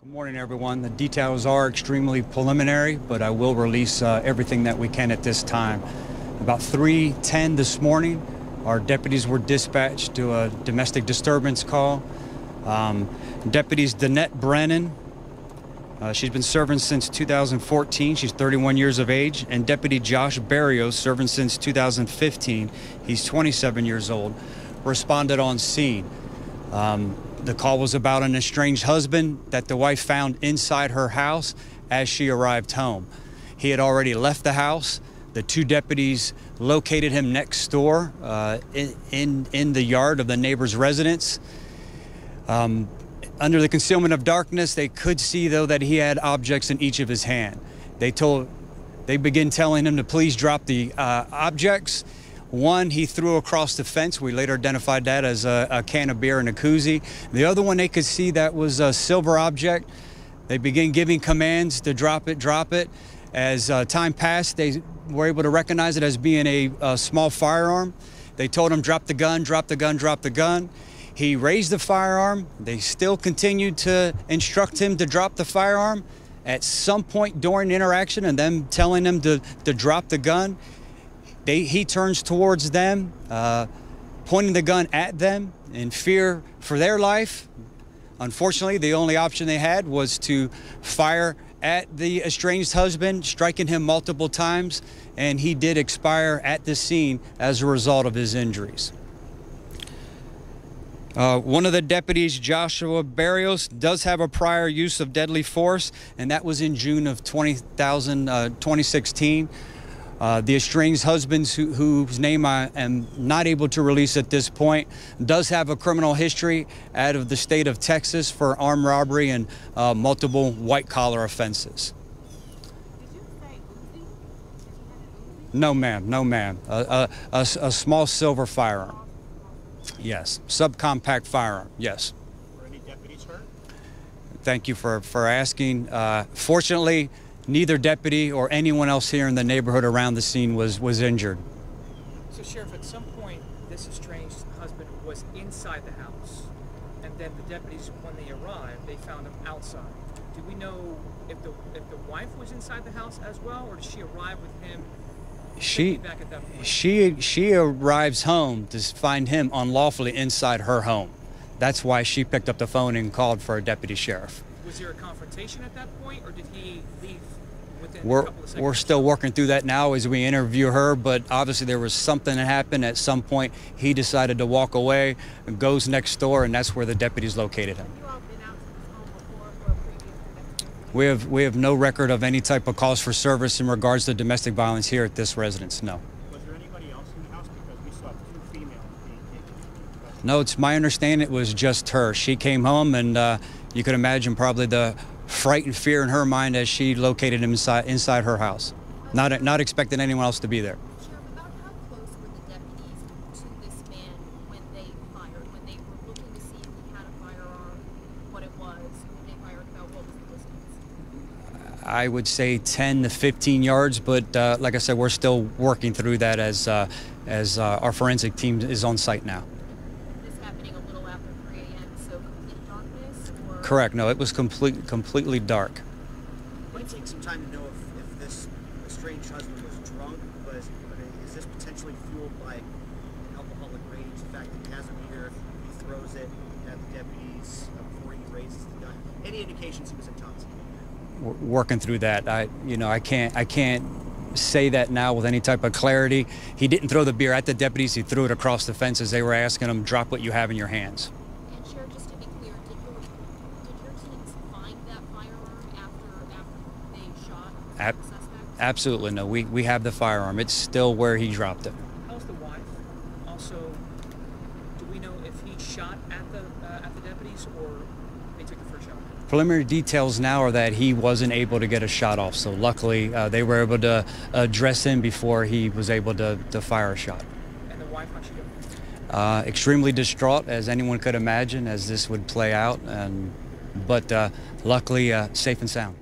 Good morning, everyone. The details are extremely preliminary, but I will release everything that we can at this time. About 3:10 this morning, our deputies were dispatched to a domestic disturbance call. Deputies Danette Brennan, she's been serving since 2014. She's 31 years of age. And Deputy Josh Barrios, serving since 2015. He's 27 years old, responded on scene. The call was about an estranged husband that the wife found inside her house as she arrived home. He had already left the house. The two deputies located him next door in the yard of the neighbor's residence. Under the concealment of darkness, they could see, though, that he had objects in each of his hand. They began telling him to please drop the objects. One he threw across the fence. We later identified that as a can of beer and a koozie. The other one they could see that was a silver object. They began giving commands to drop it. As time passed, they were able to recognize it as being a small firearm. They told him, drop the gun, drop the gun, drop the gun. He raised the firearm. They still continued to instruct him to drop the firearm. At some point during the interaction and them telling him to drop the gun, he turns towards them, pointing the gun at them in fear for their life. Unfortunately, the only option they had was to fire at the estranged husband, striking him multiple times, and he did expire at the scene as a result of his injuries. One of the deputies, Joshua Barrios, does have a prior use of deadly force, and that was in June of 2016. The estranged husband, whose name I am not able to release at this point, does have a criminal history out of the state of Texas for armed robbery and multiple white-collar offenses. Did you say Uzi? No, ma'am. No, ma'am. A small silver firearm. Yes. Subcompact firearm. Yes. Were any deputies hurt? Thank you for asking. Fortunately, neither deputy or anyone else here in the neighborhood around the scene was injured. So, Sheriff, at some point, this estranged husband was inside the house, and then the deputies, when they arrived, they found him outside. Do we know if the wife was inside the house as well, or did she arrive with him? Back at that point? She arrives home to find him unlawfully inside her home. That's why she picked up the phone and called for a deputy sheriff. Was there a confrontation at that point, or did he leave within a couple of seconds? We're still working through that now as we interview her, but obviously there was something that happened. At some point, he decided to walk away and goes next door, and that's where the deputies located him. Have you all been out to this home before for a previous investigation? We have no record of any type of calls for service in regards to domestic violence here at this residence, no. Was there anybody else in the house? Because we saw two females being taken. No, it's my understanding it was just her. She came home, and you could imagine probably the fright and fear in her mind as she located him inside her house, not expecting anyone else to be there. Sheriff, about how close were the deputies to this man when they fired? When they were looking to see if he had a firearm, what it was, when they fired, about what was the distance? I would say 10 to 15 yards, but like I said, we're still working through that as our forensic team is on site now. This happening a little after 3 a.m., so complete darkness? Or? Correct. No, it was completely dark. It might take some time to know if this estranged husband was drunk, but is this potentially fueled by alcoholic rage? The fact that he has a beer, he throws it at the deputies before he raises the gun. Any indications he was intoxicated? We're working through that. I can't say that now with any type of clarity. He didn't throw the beer at the deputies. He threw it across the fence as they were asking him, drop what you have in your hands. And Sheriff, just to be clear, did your teams find that firearm after they shot the suspect? Absolutely no. We have the firearm. It's still where he dropped it. How's the wife? Also, do we know if he shot at the deputies, or they took the first shot? Preliminary details now are that he wasn't able to get a shot off, so luckily they were able to address him before he was able to fire a shot. And the wife, how'd she go? Extremely distraught, as anyone could imagine, as this would play out, but luckily safe and sound.